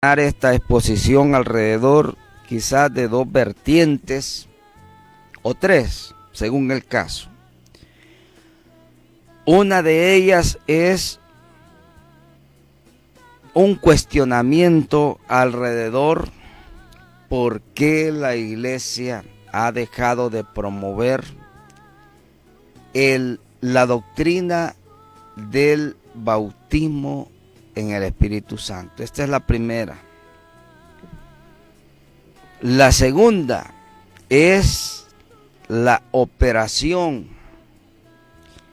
esta exposición alrededor quizás de dos vertientes o tres, según el caso. Una de ellas es un cuestionamiento alrededor por qué la iglesia ha dejado de promover la doctrina del bautismo en el Espíritu Santo. Esta es la primera. La segunda es la operación,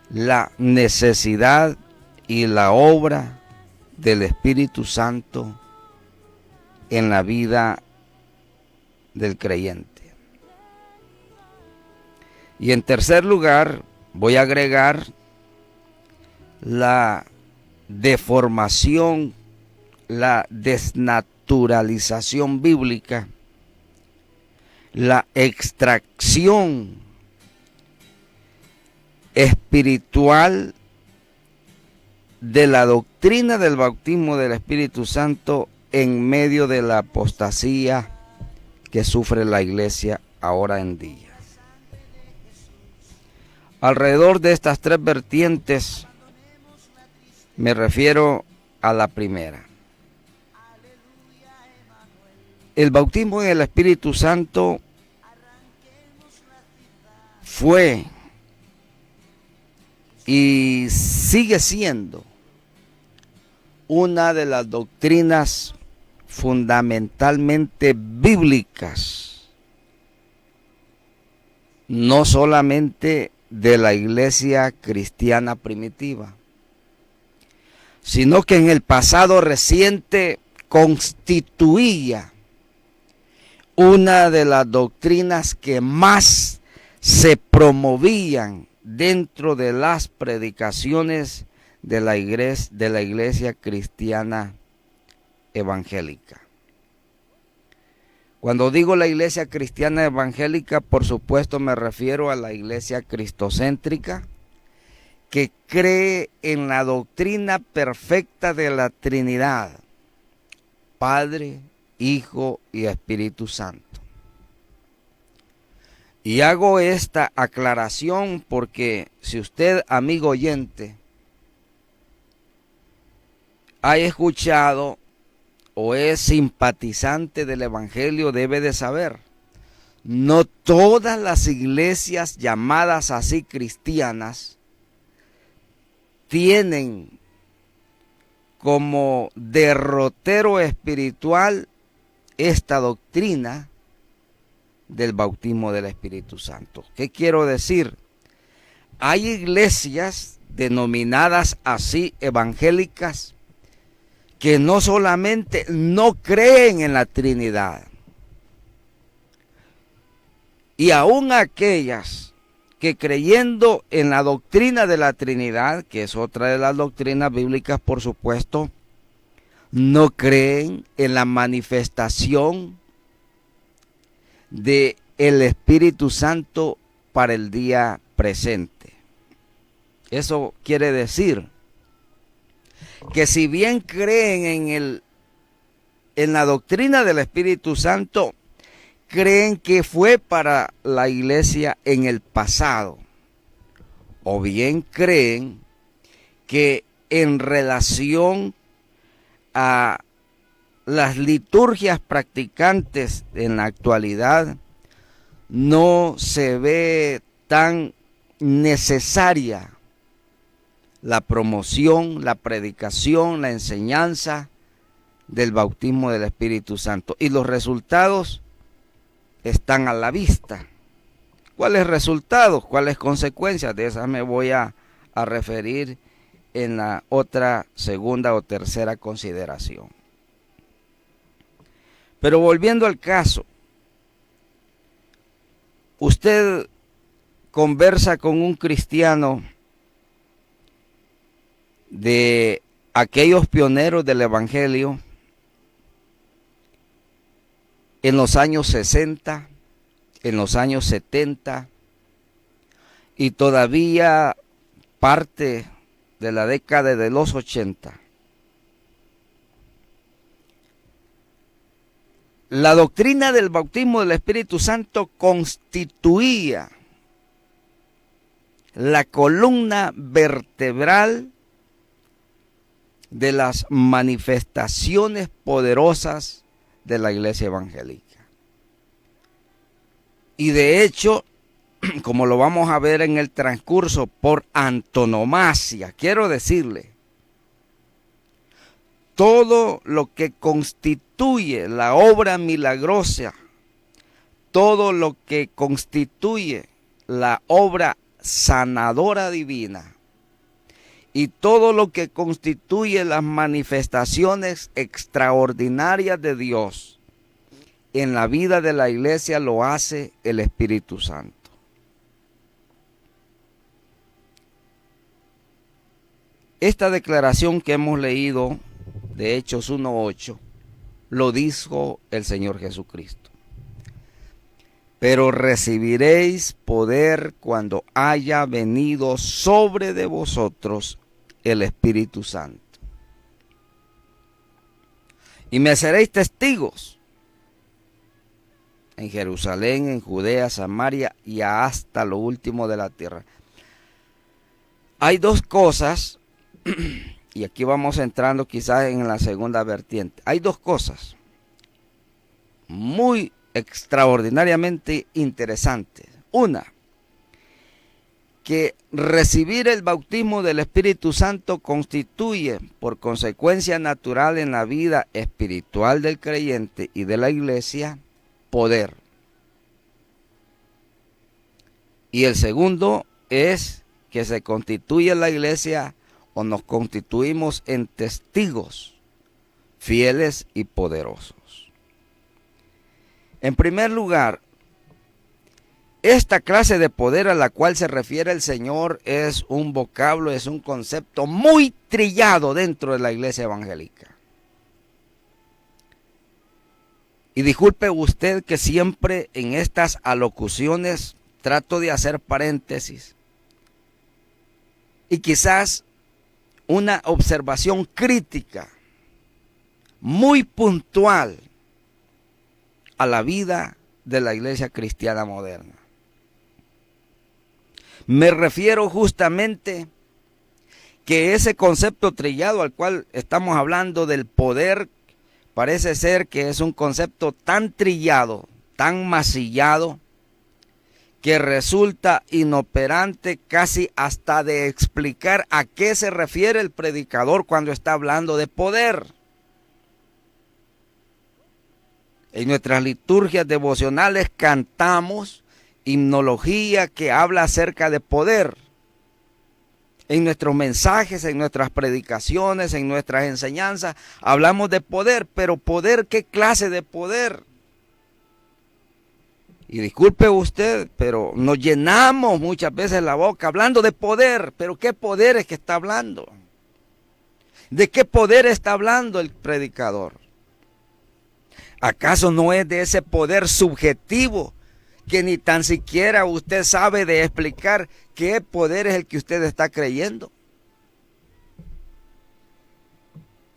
la necesidad y la obra del Espíritu Santo en la vida del creyente. Y en tercer lugar, voy a agregar la deformación, la desnaturalización bíblica, la extracción espiritual de la doctrina del bautismo del Espíritu Santo en medio de la apostasía que sufre la iglesia ahora en día. Alrededor de estas tres vertientes me refiero a la primera. El bautismo en el Espíritu Santo fue y sigue siendo una de las doctrinas fundamentalmente bíblicas, no solamente de la iglesia cristiana primitiva, sino que en el pasado reciente constituía una de las doctrinas que más se promovían dentro de las predicaciones de la iglesia cristiana evangélica. Cuando digo la iglesia cristiana evangélica, por supuesto me refiero a la iglesia cristocéntrica, que cree en la doctrina perfecta de la Trinidad, Padre, Hijo y Espíritu Santo. Y hago esta aclaración porque si usted, amigo oyente, ha escuchado o es simpatizante del Evangelio, debe de saber, no todas las iglesias llamadas así cristianas tienen como derrotero espiritual esta doctrina del bautismo del Espíritu Santo. ¿Qué quiero decir? Hay iglesias denominadas así evangélicas que no solamente no creen en la Trinidad, y aún aquellas que creyendo en la doctrina de la Trinidad, que es otra de las doctrinas bíblicas por supuesto, no creen en la manifestación de el Espíritu Santo para el día presente. Eso quiere decir que si bien creen en la doctrina del Espíritu Santo, creen que fue para la iglesia en el pasado, o bien creen que en relación a las liturgias practicantes en la actualidad no se ve tan necesaria la promoción, la predicación, la enseñanza del bautismo del Espíritu Santo. Y los resultados están a la vista. ¿Cuáles resultados? ¿Cuáles consecuencias? De esas me voy a referir en la otra segunda o tercera consideración. Pero volviendo al caso, usted conversa con un cristiano de aquellos pioneros del Evangelio en los años 60, en los años 70 y todavía parte de la década de los 80. La doctrina del bautismo del Espíritu Santo constituía la columna vertebral de las manifestaciones poderosas de la iglesia evangélica. Y de hecho, como lo vamos a ver en el transcurso, por antonomasia, quiero decirle, todo lo que constituye la obra milagrosa, todo lo que constituye la obra sanadora divina y todo lo que constituye las manifestaciones extraordinarias de Dios en la vida de la iglesia lo hace el Espíritu Santo. Esta declaración que hemos leído de Hechos 1:8 lo dijo el Señor Jesucristo. Pero recibiréis poder cuando haya venido sobre de vosotros el Espíritu Santo. Y me seréis testigos en Jerusalén, en Judea, Samaria y hasta lo último de la tierra. Hay dos cosas, y aquí vamos entrando quizás en la segunda vertiente. Hay dos cosas muy extraordinariamente interesantes. Una, que recibir el bautismo del Espíritu Santo constituye, por consecuencia natural en la vida espiritual del creyente y de la iglesia, poder. Y el segundo es que se constituye la iglesia o nos constituimos en testigos fieles y poderosos. En primer lugar, esta clase de poder a la cual se refiere el Señor es un vocablo, es un concepto muy trillado dentro de la iglesia evangélica. Y disculpe usted que siempre en estas alocuciones trato de hacer paréntesis y quizás una observación crítica muy puntual a la vida de la iglesia cristiana moderna. Me refiero justamente que ese concepto trillado al cual estamos hablando del poder, parece ser que es un concepto tan trillado, tan masillado, que resulta inoperante casi hasta de explicar a qué se refiere el predicador cuando está hablando de poder. En nuestras liturgias devocionales cantamos himnología que habla acerca de poder. En nuestros mensajes, en nuestras predicaciones, en nuestras enseñanzas, hablamos de poder, pero ¿poder qué clase de poder? Y disculpe usted, pero nos llenamos muchas veces la boca hablando de poder, pero ¿qué poder es que está hablando? ¿De qué poder está hablando el predicador? ¿Acaso no es de ese poder subjetivo que ni tan siquiera usted sabe de explicar qué poder es el que usted está creyendo?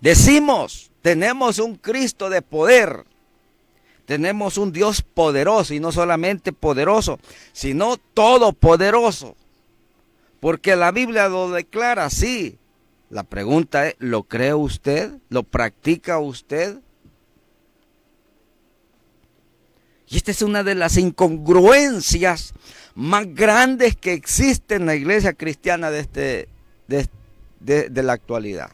Decimos, tenemos un Cristo de poder, tenemos un Dios poderoso, y no solamente poderoso, sino todopoderoso, porque la Biblia lo declara así. La pregunta es, ¿lo cree usted? ¿Lo practica usted? Y esta es una de las incongruencias más grandes que existen en la iglesia cristiana de la actualidad.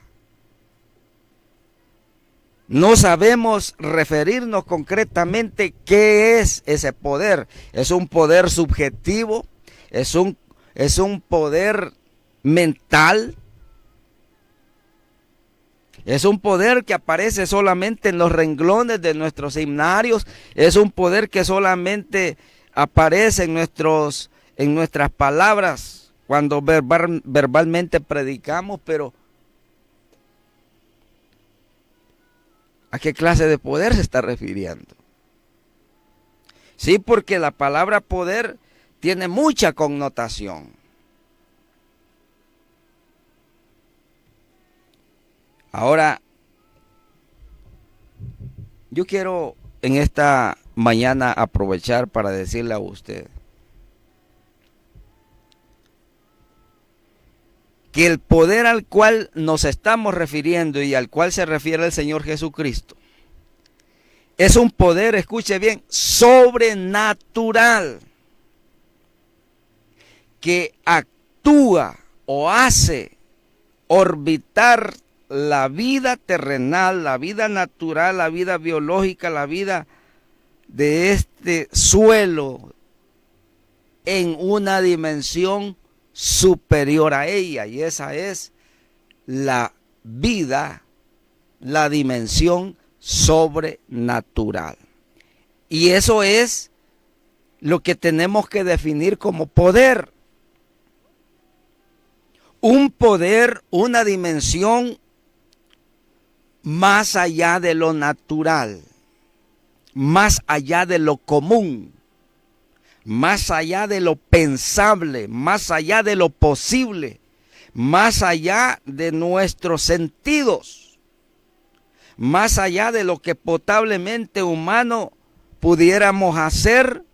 No sabemos referirnos concretamente qué es ese poder. ¿Es un poder subjetivo? ¿Es un poder mental? Es un poder que aparece solamente en los renglones de nuestros himnarios. Es un poder que solamente aparece en nuestras palabras cuando verbalmente predicamos. Pero ¿a qué clase de poder se está refiriendo? Sí, porque la palabra poder tiene mucha connotación. Ahora, yo quiero en esta mañana aprovechar para decirle a usted que el poder al cual nos estamos refiriendo y al cual se refiere el Señor Jesucristo es un poder, escuche bien, sobrenatural, que actúa o hace orbitar la vida terrenal, la vida natural, la vida biológica, la vida de este suelo en una dimensión superior a ella, y esa es la vida, la dimensión sobrenatural. Y eso es lo que tenemos que definir como poder. Un poder, una dimensión más allá de lo natural, más allá de lo común, más allá de lo pensable, más allá de lo posible, más allá de nuestros sentidos, más allá de lo que potablemente humano pudiéramos hacer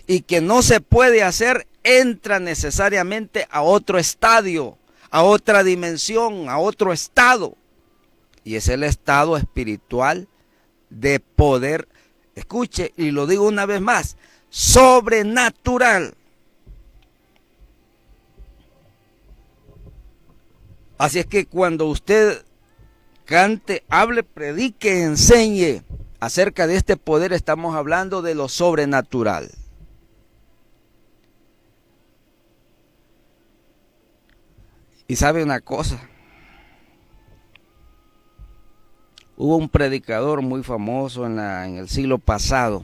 y que no se puede hacer, entra necesariamente a otro estadio, a otra dimensión, a otro estado. Y es el estado espiritual de poder, escuche, y lo digo una vez más, sobrenatural. Así es que cuando usted cante, hable, predique, enseñe acerca de este poder, estamos hablando de lo sobrenatural. Y sabe una cosa, hubo un predicador muy famoso en el siglo pasado,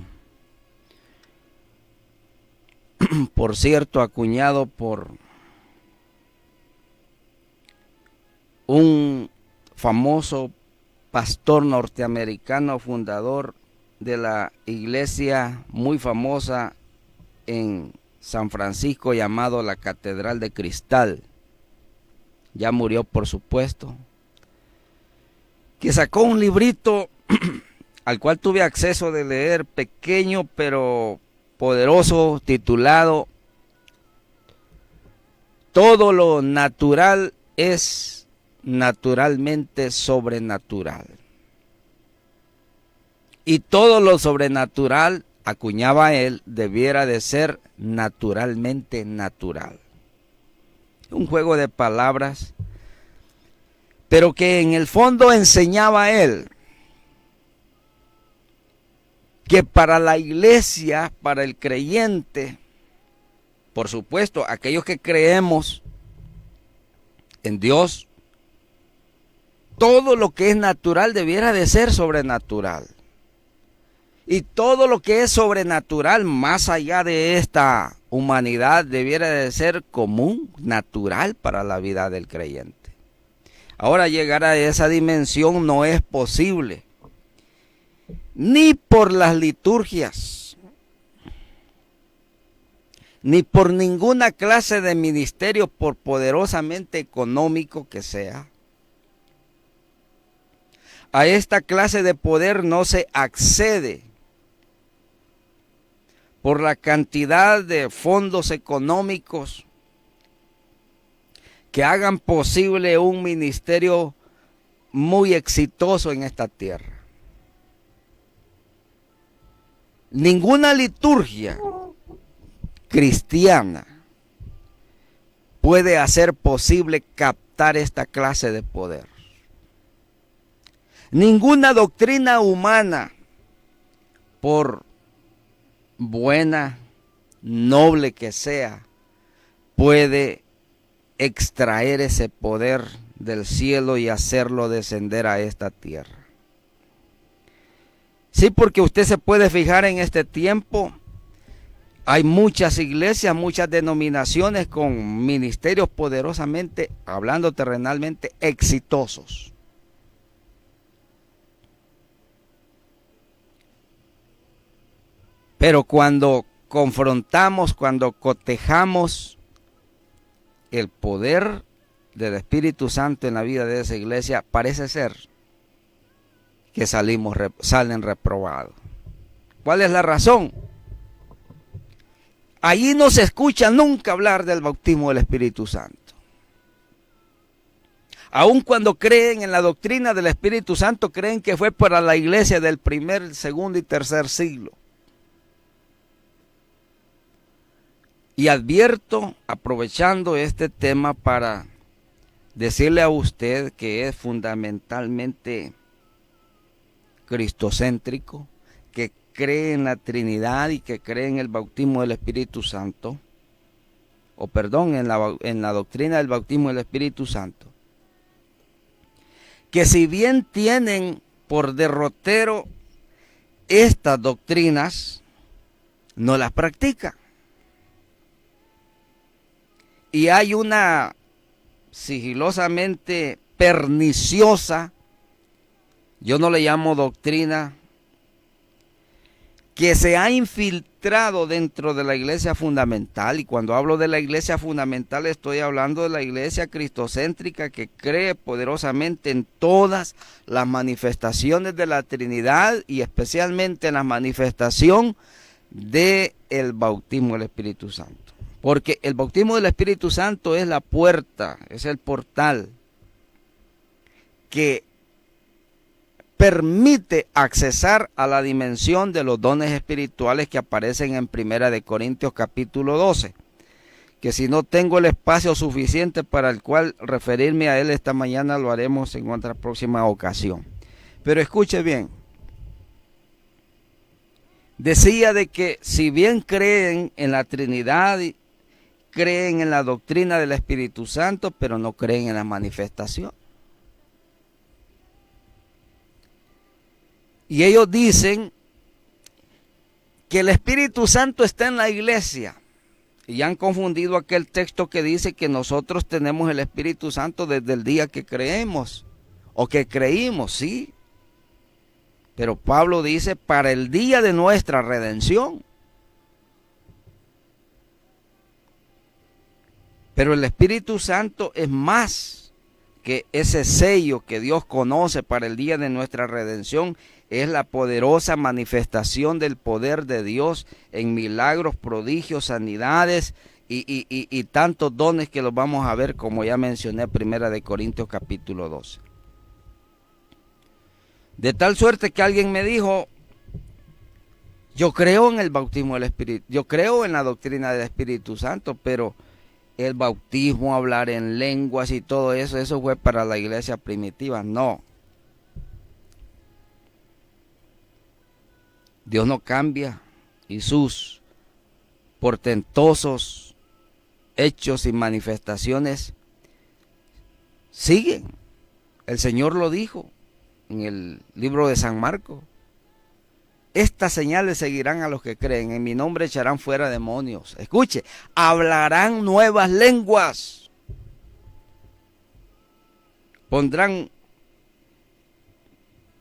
por cierto, acuñado por un famoso pastor norteamericano, fundador de la iglesia muy famosa en San Francisco, llamado la Catedral de Cristal. Ya murió, por supuesto, que sacó un librito al cual tuve acceso de leer, pequeño pero poderoso, titulado Todo lo natural es naturalmente sobrenatural. Y todo lo sobrenatural, acuñaba él, debiera de ser naturalmente natural. Un juego de palabras, pero que en el fondo enseñaba él que para la iglesia, para el creyente, por supuesto, aquellos que creemos en Dios, todo lo que es natural debiera de ser sobrenatural. Y todo lo que es sobrenatural, más allá de esta humanidad, debiera de ser común, natural para la vida del creyente. Ahora, llegar a esa dimensión no es posible, ni por las liturgias, ni por ninguna clase de ministerio, por poderosamente económico que sea. A esta clase de poder no se accede por la cantidad de fondos económicos que hagan posible un ministerio muy exitoso en esta tierra. Ninguna liturgia cristiana puede hacer posible captar esta clase de poder. Ninguna doctrina humana, por buena, noble que sea, puede extraer ese poder del cielo y hacerlo descender a esta tierra. Sí, porque usted se puede fijar en este tiempo, hay muchas iglesias, muchas denominaciones con ministerios poderosamente, hablando terrenalmente, exitosos. Pero cuando confrontamos, cuando cotejamos el poder del Espíritu Santo en la vida de esa iglesia, parece ser que salen reprobados. ¿Cuál es la razón? Allí no se escucha nunca hablar del bautismo del Espíritu Santo. Aun cuando creen en la doctrina del Espíritu Santo, creen que fue para la iglesia del primer, segundo y tercer siglo. Y advierto, aprovechando este tema, para decirle a usted que es fundamentalmente cristocéntrico, que cree en la Trinidad y que cree en el bautismo del Espíritu Santo, en la doctrina del bautismo del Espíritu Santo, que si bien tienen por derrotero estas doctrinas, no las practican. Y hay una sigilosamente perniciosa, yo no le llamo doctrina, que se ha infiltrado dentro de la iglesia fundamental. Y cuando hablo de la iglesia fundamental, estoy hablando de la iglesia cristocéntrica que cree poderosamente en todas las manifestaciones de la Trinidad y especialmente en la manifestación del bautismo del Espíritu Santo. Porque el bautismo del Espíritu Santo es la puerta, es el portal que permite accesar a la dimensión de los dones espirituales que aparecen en 1 Corintios capítulo 12. Que si no tengo el espacio suficiente para el cual referirme a él esta mañana, lo haremos en otra próxima ocasión. Pero escuche bien. Decía de que si bien creen en la Trinidad, creen en la doctrina del Espíritu Santo, pero no creen en la manifestación. Y ellos dicen que el Espíritu Santo está en la iglesia. Y han confundido aquel texto que dice que nosotros tenemos el Espíritu Santo desde el día que creemos o que creímos, sí. Pero Pablo dice para el día de nuestra redención. Pero el Espíritu Santo es más que ese sello que Dios conoce para el día de nuestra redención. Es la poderosa manifestación del poder de Dios en milagros, prodigios, sanidades y tantos dones que los vamos a ver, como ya mencioné, 1 Corintios capítulo 12. De tal suerte que alguien me dijo, yo creo en el bautismo del Espíritu, yo creo en la doctrina del Espíritu Santo, pero el bautismo, hablar en lenguas y todo eso, eso fue para la iglesia primitiva. No. Dios no cambia y sus portentosos hechos y manifestaciones siguen. El Señor lo dijo en el libro de San Marcos. Estas señales seguirán a los que creen. En mi nombre echarán fuera demonios. Escuche, hablarán nuevas lenguas.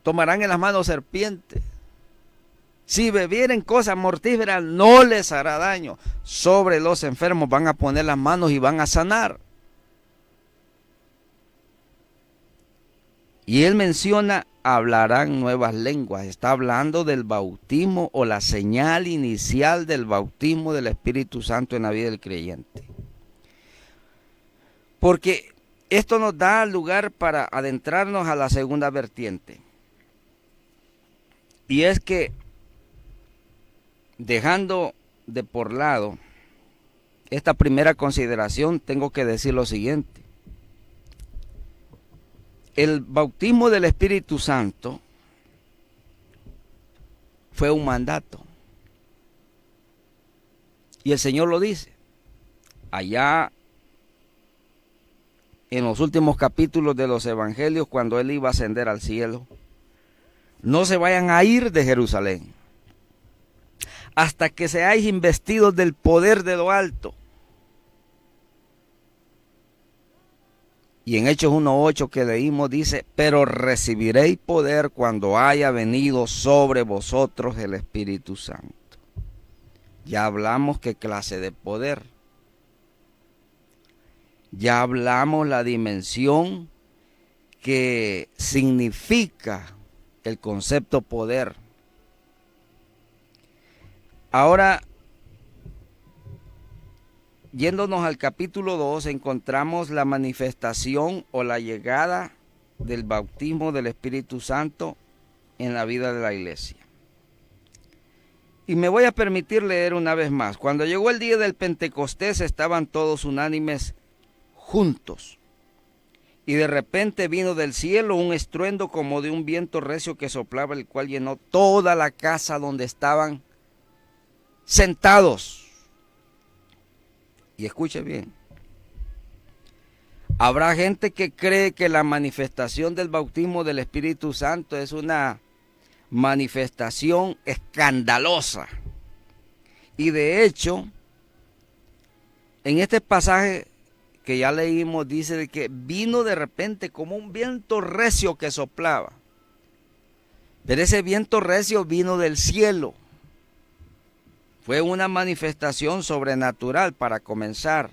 Tomarán en las manos serpientes. Si bebieren cosas mortíferas, no les hará daño. Sobre los enfermos van a poner las manos y van a sanar. Y él menciona, hablarán nuevas lenguas. Está hablando del bautismo o la señal inicial del bautismo del Espíritu Santo en la vida del creyente. Porque esto nos da lugar para adentrarnos a la segunda vertiente. Y es que, dejando de por lado esta primera consideración, tengo que decir lo siguiente. El bautismo del Espíritu Santo fue un mandato. Y el Señor lo dice. Allá en los últimos capítulos de los evangelios, cuando Él iba a ascender al cielo, no se vayan a ir de Jerusalén hasta que seáis investidos del poder de lo alto. Y en Hechos 1:8 que leímos dice, pero recibiréis poder cuando haya venido sobre vosotros el Espíritu Santo. Ya hablamos qué clase de poder. Ya hablamos la dimensión que significa el concepto poder. Ahora, yéndonos al capítulo 2, encontramos la manifestación o la llegada del bautismo del Espíritu Santo en la vida de la iglesia. Y me voy a permitir leer una vez más. Cuando llegó el día del Pentecostés, estaban todos unánimes juntos. Y de repente vino del cielo un estruendo como de un viento recio que soplaba, el cual llenó toda la casa donde estaban sentados. Y escuche bien. Habrá gente que cree que la manifestación del bautismo del Espíritu Santo es una manifestación escandalosa. Y de hecho, en este pasaje que ya leímos, dice de que vino de repente como un viento recio que soplaba. Pero ese viento recio vino del cielo. Fue una manifestación sobrenatural para comenzar.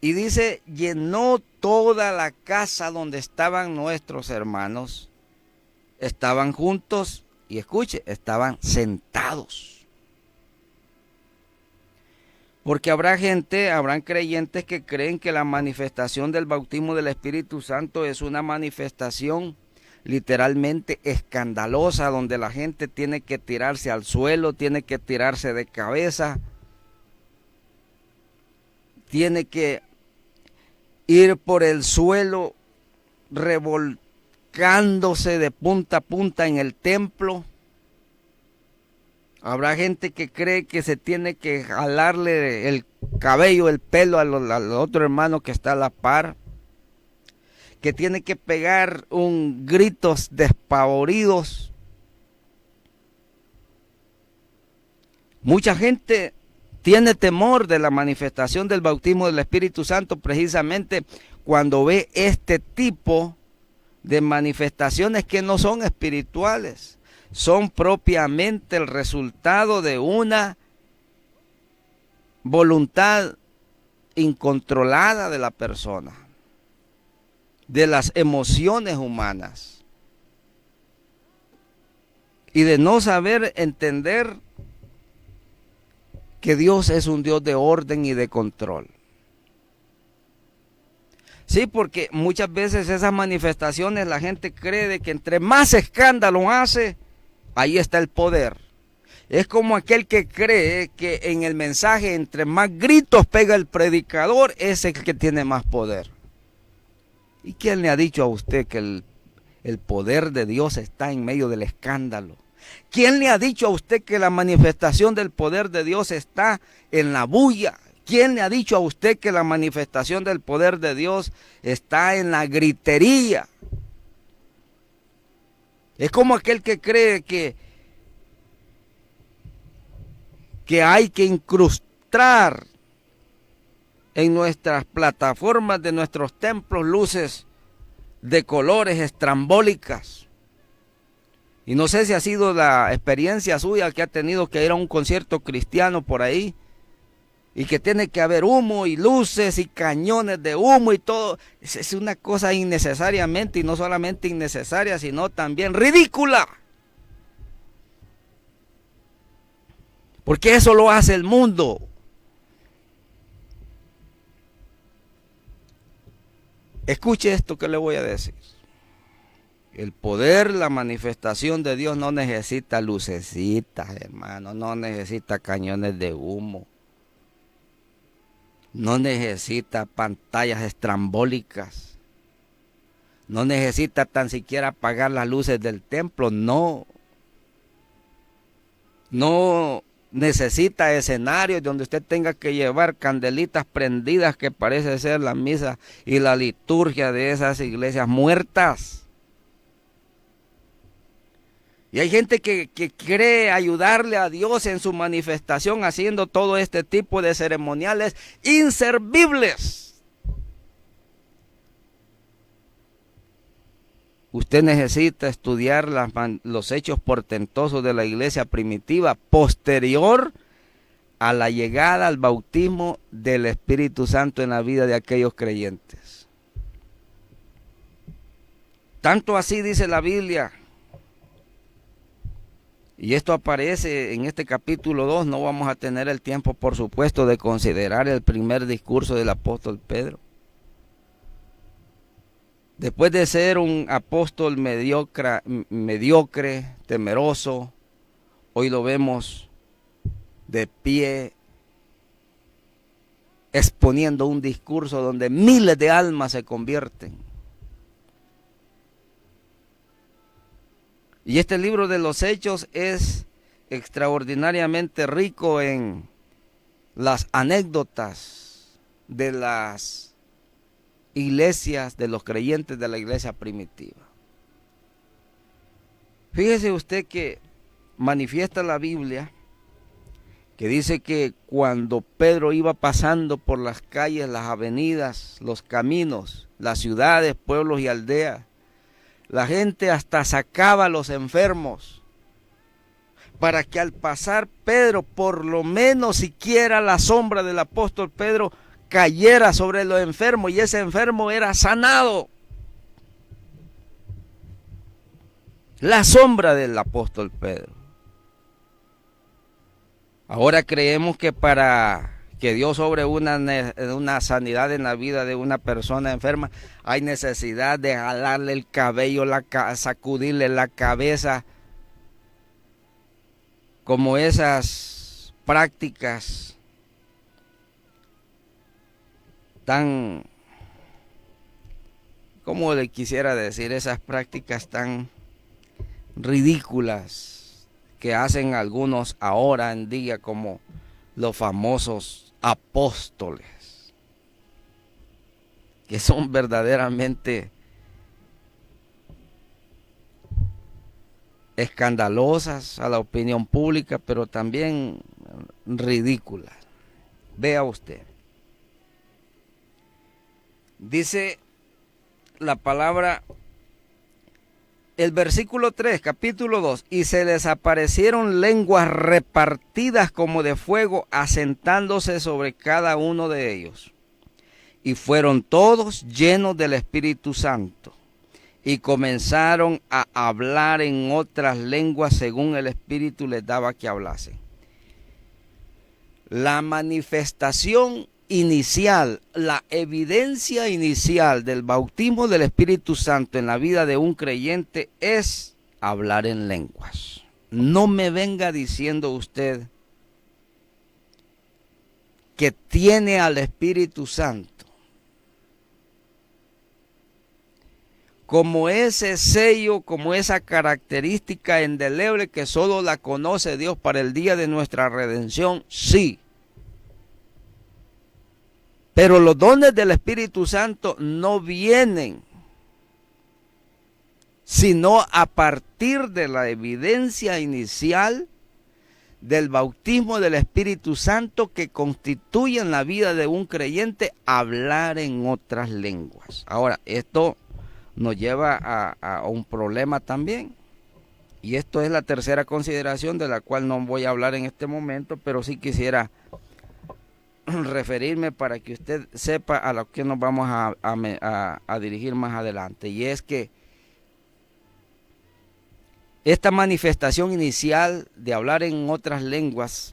Y dice, llenó toda la casa donde estaban nuestros hermanos. Estaban juntos y escuche, estaban sentados. Porque habrán creyentes que creen que la manifestación del bautismo del Espíritu Santo es una manifestación literalmente escandalosa, donde la gente tiene que tirarse al suelo, tiene que tirarse de cabeza, tiene que ir por el suelo revolcándose de punta a punta en el templo. Habrá gente que cree que se tiene que jalarle el cabello, el pelo al otro hermano que está a la par, que tiene que pegar gritos despavoridos. Mucha gente tiene temor de la manifestación del bautismo del Espíritu Santo precisamente cuando ve este tipo de manifestaciones que no son espirituales, son propiamente el resultado de una voluntad incontrolada de la persona, de las emociones humanas y de no saber entender que Dios es un Dios de orden y de control. Sí, porque muchas veces esas manifestaciones la gente cree de que entre más escándalo hace, ahí está el poder. Es como aquel que cree que en el mensaje entre más gritos pega el predicador, es el que tiene más poder. ¿Y quién le ha dicho a usted que el poder de Dios está en medio del escándalo? ¿Quién le ha dicho a usted que la manifestación del poder de Dios está en la bulla? ¿Quién le ha dicho a usted que la manifestación del poder de Dios está en la gritería? Es como aquel que cree que hay que incrustar en nuestras plataformas de nuestros templos luces de colores estrambólicas. Y no sé si ha sido la experiencia suya que ha tenido que ir a un concierto cristiano por ahí y que tiene que haber humo y luces y cañones de humo y todo. Es una cosa innecesariamente, y no solamente innecesaria, sino también ridícula. Porque eso lo hace el mundo. Escuche esto que le voy a decir. El poder, la manifestación de Dios no necesita lucecitas, hermano, no necesita cañones de humo, no necesita pantallas estrambólicas, no necesita tan siquiera apagar las luces del templo, no necesita escenarios donde usted tenga que llevar candelitas prendidas que parece ser la misa y la liturgia de esas iglesias muertas. Y hay gente que cree ayudarle a Dios en su manifestación haciendo todo este tipo de ceremoniales inservibles. Usted necesita estudiar los hechos portentosos de la iglesia primitiva posterior a la llegada al bautismo del Espíritu Santo en la vida de aquellos creyentes. Tanto así dice la Biblia. Y esto aparece en este capítulo 2. No vamos a tener el tiempo, por supuesto, de considerar el primer discurso del apóstol Pedro. Después de ser un apóstol mediocre, temeroso, hoy lo vemos de pie, exponiendo un discurso donde miles de almas se convierten. Y este libro de los Hechos es extraordinariamente rico en las anécdotas de las iglesias, de los creyentes de la iglesia primitiva. Fíjese usted que manifiesta la Biblia que dice que cuando Pedro iba pasando por las calles, las avenidas, los caminos, las ciudades, pueblos y aldeas, la gente hasta sacaba a los enfermos para que al pasar Pedro, por lo menos siquiera la sombra del apóstol Pedro cayera sobre los enfermos y ese enfermo era sanado. La sombra del apóstol Pedro. Ahora creemos que para que Dios sobre una sanidad en la vida de una persona enferma, hay necesidad de jalarle el cabello, sacudirle la cabeza, como esas prácticas tan, ¿cómo le quisiera decir? Esas prácticas tan ridículas que hacen algunos ahora en día, como los famosos apóstoles, que son verdaderamente escandalosas a la opinión pública, pero también ridículas. Vea usted. Dice la palabra, el versículo 3, capítulo 2, y se les aparecieron lenguas repartidas como de fuego, asentándose sobre cada uno de ellos. Y fueron todos llenos del Espíritu Santo, y comenzaron a hablar en otras lenguas según el Espíritu les daba que hablasen. La manifestación inicial, la evidencia inicial del bautismo del Espíritu Santo en la vida de un creyente es hablar en lenguas. No me venga diciendo usted que tiene al Espíritu Santo como ese sello, como esa característica indeleble que solo la conoce Dios para el día de nuestra redención. Sí. Pero los dones del Espíritu Santo no vienen sino a partir de la evidencia inicial del bautismo del Espíritu Santo, que constituye en la vida de un creyente hablar en otras lenguas. Ahora, esto nos lleva a un problema también. Y esto es la tercera consideración, de la cual no voy a hablar en este momento, pero sí quisiera referirme para que usted sepa a lo que nos vamos a dirigir más adelante. Y es que esta manifestación inicial de hablar en otras lenguas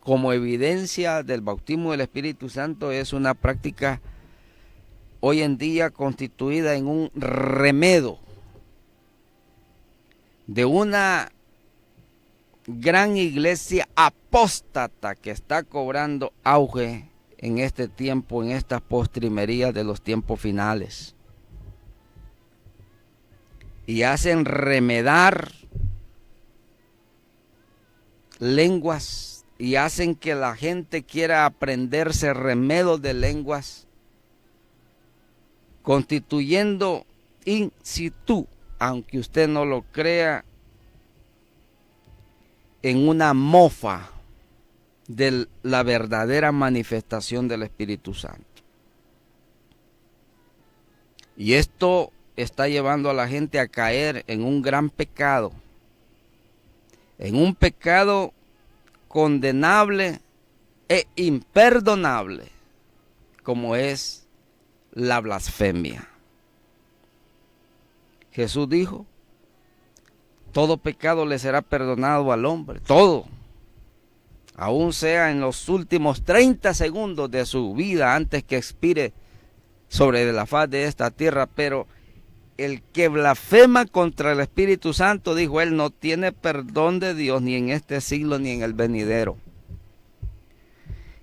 como evidencia del bautismo del Espíritu Santo es una práctica hoy en día constituida en un remedio de una gran iglesia apóstata que está cobrando auge en este tiempo, en estas postrimerías de los tiempos finales. Y hacen remedar lenguas y hacen que la gente quiera aprenderse remedios de lenguas, constituyendo in situ, aunque usted no lo crea, en una mofa de la verdadera manifestación del Espíritu Santo. Y esto está llevando a la gente a caer en un gran pecado, en un pecado condenable e imperdonable, como es la blasfemia. Jesús dijo: todo pecado le será perdonado al hombre, todo. Aún sea en los últimos 30 segundos de su vida antes que expire sobre la faz de esta tierra, pero el que blasfema contra el Espíritu Santo, dijo él, no tiene perdón de Dios ni en este siglo ni en el venidero.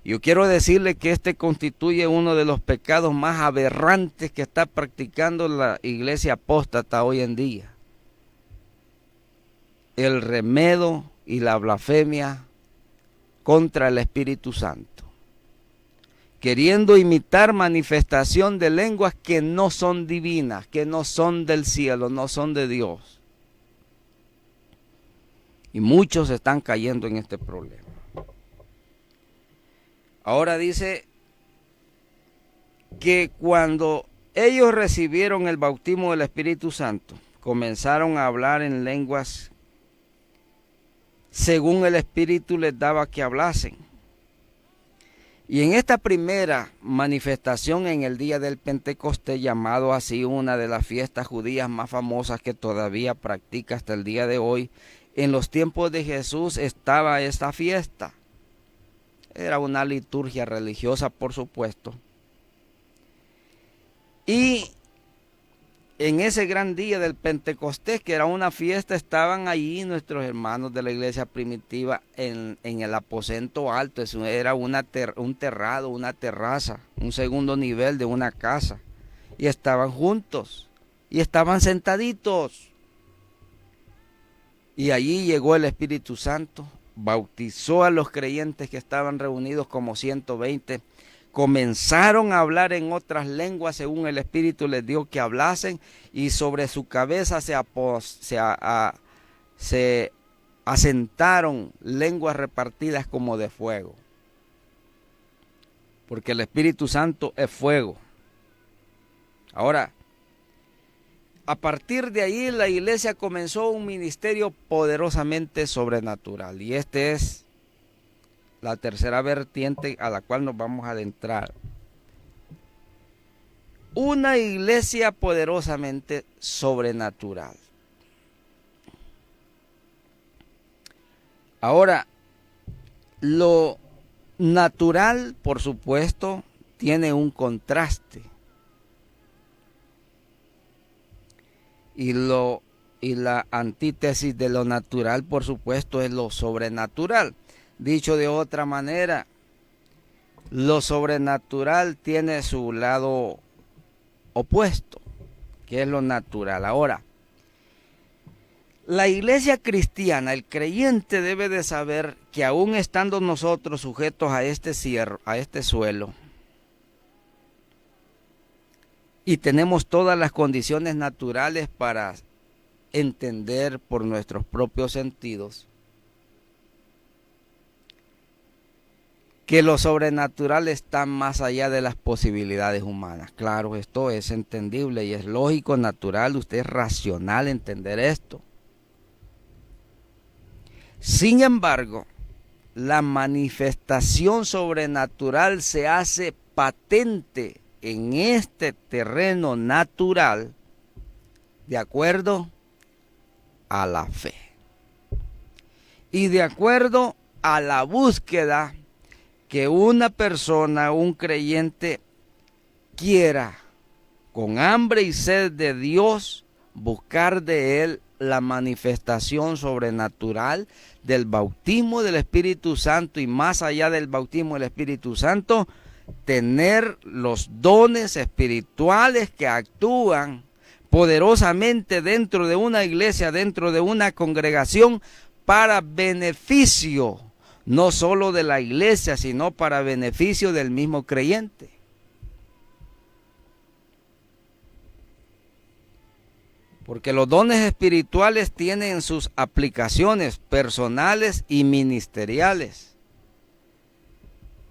Yo quiero decirle que este constituye uno de los pecados más aberrantes que está practicando la iglesia apóstata hoy en día. El remedo y la blasfemia contra el Espíritu Santo, queriendo imitar manifestación de lenguas que no son divinas, que no son del cielo, no son de Dios. Y muchos están cayendo en este problema. Ahora dice que cuando ellos recibieron el bautismo del Espíritu Santo, comenzaron a hablar en lenguas según el Espíritu les daba que hablasen. Y en esta primera manifestación en el día del Pentecostés, llamado así una de las fiestas judías más famosas que todavía practica hasta el día de hoy, en los tiempos de Jesús estaba esta fiesta. Era una liturgia religiosa, por supuesto. Y en ese gran día del Pentecostés, que era una fiesta, estaban allí nuestros hermanos de la iglesia primitiva en el aposento alto. Eso era un terrado, una terraza, un segundo nivel de una casa. Y estaban juntos, y estaban sentaditos. Y allí llegó el Espíritu Santo, bautizó a los creyentes que estaban reunidos como 120. Comenzaron a hablar en otras lenguas según el Espíritu les dio que hablasen, y sobre su cabeza se asentaron lenguas repartidas como de fuego. Porque el Espíritu Santo es fuego. Ahora, a partir de ahí la iglesia comenzó un ministerio poderosamente sobrenatural, y este es la tercera vertiente a la cual nos vamos a adentrar. Una iglesia poderosamente sobrenatural. Ahora, lo natural, por supuesto, tiene un contraste. Y la antítesis de lo natural, por supuesto, es lo sobrenatural. Dicho de otra manera, lo sobrenatural tiene su lado opuesto, que es lo natural. Ahora, la iglesia cristiana, el creyente debe de saber que aún estando nosotros sujetos a este suelo, y tenemos todas las condiciones naturales para entender por nuestros propios sentidos, que lo sobrenatural está más allá de las posibilidades humanas. Claro, esto es entendible y es lógico, natural, usted es racional entender esto. Sin embargo, la manifestación sobrenatural se hace patente en este terreno natural de acuerdo a la fe y de acuerdo a la búsqueda que una persona, un creyente, quiera con hambre y sed de Dios buscar de Él la manifestación sobrenatural del bautismo del Espíritu Santo, y más allá del bautismo del Espíritu Santo, tener los dones espirituales que actúan poderosamente dentro de una iglesia, dentro de una congregación, para beneficio no solo de la iglesia, sino para beneficio del mismo creyente. Porque los dones espirituales tienen sus aplicaciones personales y ministeriales.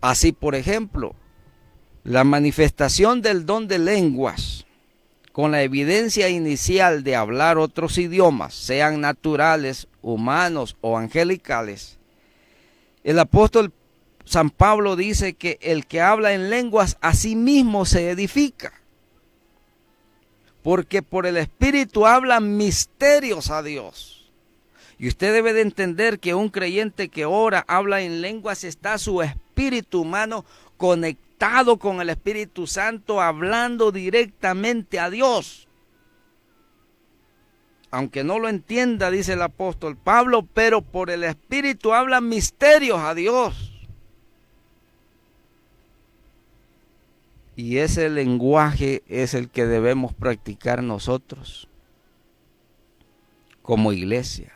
Así, por ejemplo, la manifestación del don de lenguas, con la evidencia inicial de hablar otros idiomas, sean naturales, humanos o angelicales. El apóstol San Pablo dice que el que habla en lenguas a sí mismo se edifica, porque por el Espíritu hablan misterios a Dios. Y usted debe de entender que un creyente que ora, habla en lenguas, está su espíritu humano conectado con el Espíritu Santo, hablando directamente a Dios. Aunque no lo entienda, dice el apóstol Pablo, pero por el Espíritu hablan misterios a Dios. Y ese lenguaje es el que debemos practicar nosotros como iglesia.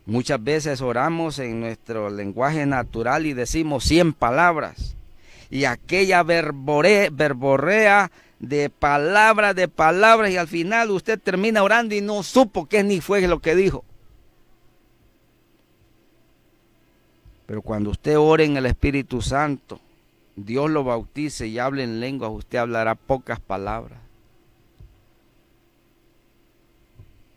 Muchas veces oramos en nuestro lenguaje natural y decimos 100 palabras. Y aquella verborrea de palabras y al final usted termina orando y no supo qué ni fue lo que dijo. Pero cuando usted ore en el Espíritu Santo, Dios lo bautice y hable en lenguas, usted hablará pocas palabras.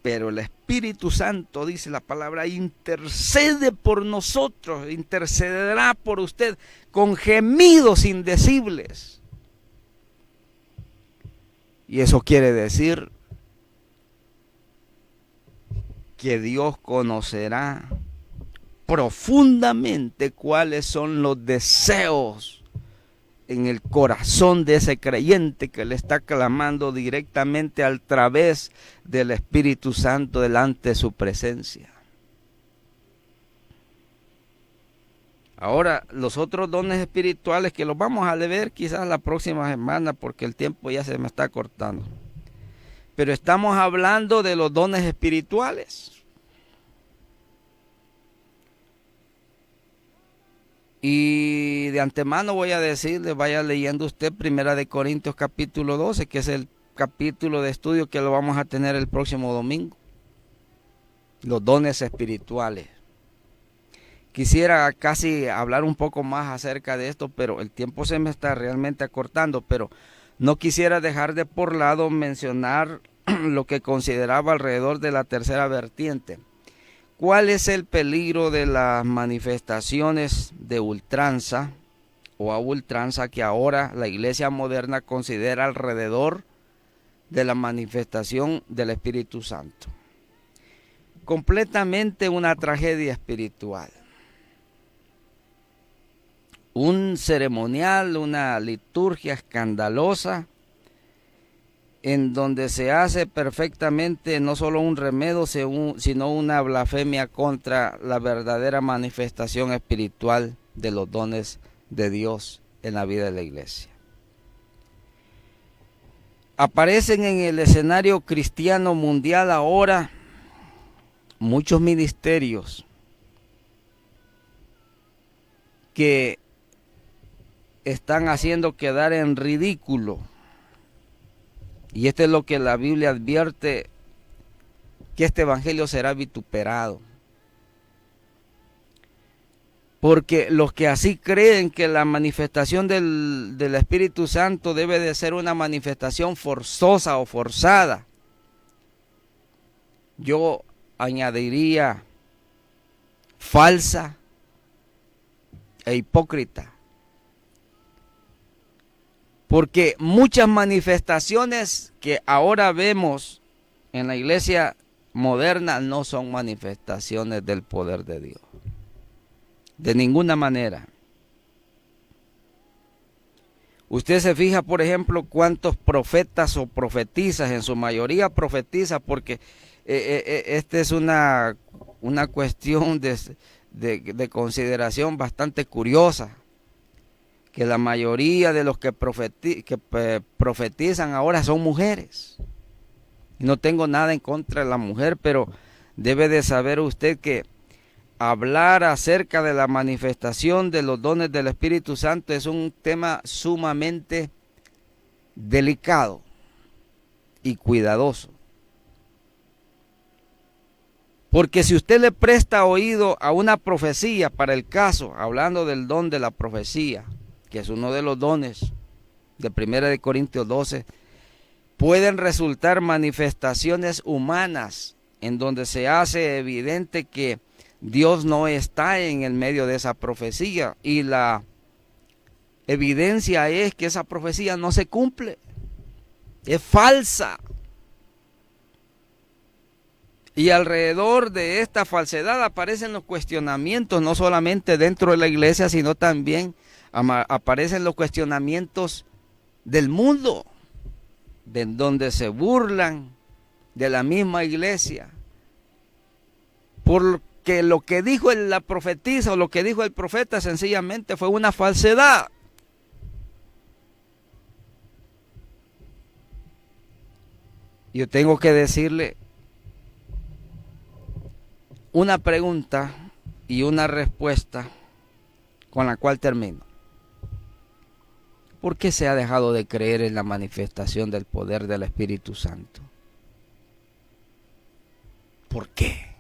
Pero el Espíritu Santo, dice la palabra, intercede por nosotros, intercederá por usted con gemidos indecibles. Y eso quiere decir que Dios conocerá profundamente cuáles son los deseos en el corazón de ese creyente que le está clamando directamente a través del Espíritu Santo delante de su presencia. Ahora, los otros dones espirituales que los vamos a ver quizás la próxima semana porque el tiempo ya se me está cortando. Pero estamos hablando de los dones espirituales. Y de antemano voy a decirle, vaya leyendo usted 1 Corintios capítulo 12, que es el capítulo de estudio que lo vamos a tener el próximo domingo. Los dones espirituales. Quisiera casi hablar un poco más acerca de esto, pero el tiempo se me está realmente acortando, pero no quisiera dejar de por lado mencionar lo que consideraba alrededor de la tercera vertiente. ¿Cuál es el peligro de las manifestaciones de ultranza o a ultranza que ahora la iglesia moderna considera alrededor de la manifestación del Espíritu Santo? Completamente una tragedia espiritual. Un ceremonial, una liturgia escandalosa en donde se hace perfectamente no solo un remedio, sino una blasfemia contra la verdadera manifestación espiritual de los dones de Dios en la vida de la iglesia. Aparecen en el escenario cristiano mundial ahora muchos ministerios que están haciendo quedar en ridículo. Y esto es lo que la Biblia advierte, que este evangelio será vituperado. Porque los que así creen que la manifestación del Espíritu Santo debe de ser una manifestación forzosa o forzada, yo añadiría falsa e hipócrita. Porque muchas manifestaciones que ahora vemos en la iglesia moderna no son manifestaciones del poder de Dios. De ninguna manera. Usted se fija, por ejemplo, cuántos profetas o profetizas, en su mayoría profetizas, porque esta es una cuestión de consideración bastante curiosa. Que la mayoría de los que profetizan ahora son mujeres. No tengo nada en contra de la mujer, pero debe de saber usted que hablar acerca de la manifestación de los dones del Espíritu Santo es un tema sumamente delicado y cuidadoso. Porque si usted le presta oído a una profecía, para el caso, hablando del don de la profecía, que es uno de los dones de 1 Corintios 12, pueden resultar manifestaciones humanas en donde se hace evidente que Dios no está en el medio de esa profecía y la evidencia es que esa profecía no se cumple, es falsa. Y alrededor de esta falsedad aparecen los cuestionamientos, no solamente dentro de la iglesia, sino también aparecen los cuestionamientos del mundo, de donde se burlan de la misma iglesia, porque lo que dijo la profetisa o lo que dijo el profeta sencillamente fue una falsedad. Yo tengo que decirle una pregunta y una respuesta con la cual termino. ¿Por qué se ha dejado de creer en la manifestación del poder del Espíritu Santo? ¿Por qué?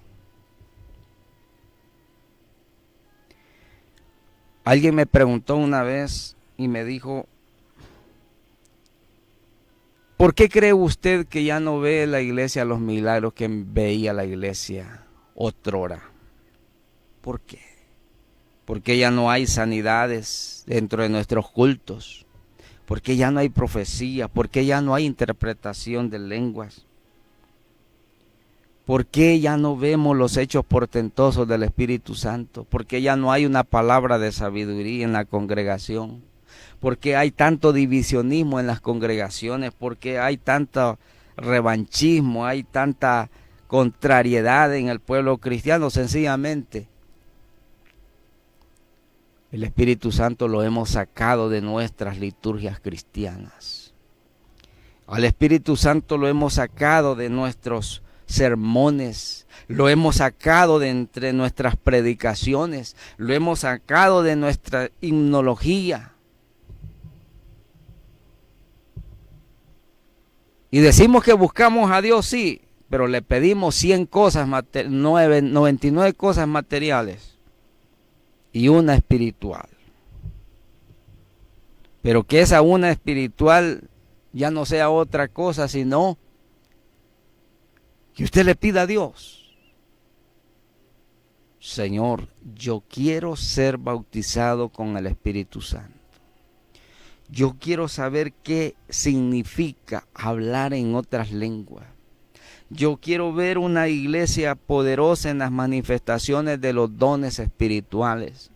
Alguien me preguntó una vez y me dijo, ¿por qué cree usted que ya no ve la iglesia los milagros que veía la iglesia otrora? ¿Por qué? Porque ya no hay sanidades dentro de nuestros cultos, porque ya no hay profecía, porque ya no hay interpretación de lenguas, porque ya no vemos los hechos portentosos del Espíritu Santo, porque ya no hay una palabra de sabiduría en la congregación, porque hay tanto divisionismo en las congregaciones, porque hay tanto revanchismo, hay tanta contrariedad en el pueblo cristiano. Sencillamente el Espíritu Santo lo hemos sacado de nuestras liturgias cristianas. Al Espíritu Santo lo hemos sacado de nuestros sermones, lo hemos sacado de entre nuestras predicaciones, lo hemos sacado de nuestra himnología. Y decimos que buscamos a Dios, sí, pero le pedimos 100 cosas, 99 cosas materiales y una espiritual. Pero que esa una espiritual ya no sea otra cosa, sino que usted le pida a Dios: Señor, yo quiero ser bautizado con el Espíritu Santo. Yo quiero saber qué significa hablar en otras lenguas. Yo quiero ver una iglesia poderosa en las manifestaciones de los dones espirituales.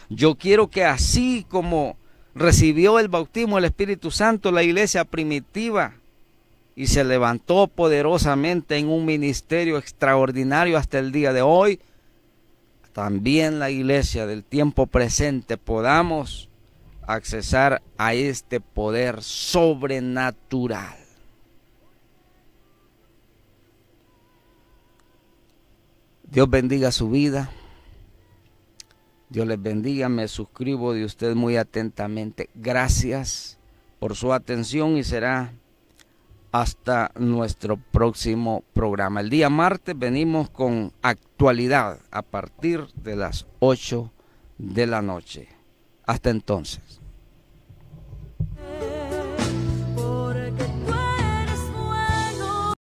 Yo quiero que así como recibió el bautismo del Espíritu Santo la iglesia primitiva y se levantó poderosamente en un ministerio extraordinario hasta el día de hoy, también la iglesia del tiempo presente podamos accesar a este poder sobrenatural. Dios bendiga su vida. Dios les bendiga. Me suscribo de usted muy atentamente. Gracias por su atención y será hasta nuestro próximo programa. El día martes venimos con actualidad a partir de las 8 de la noche. Hasta entonces.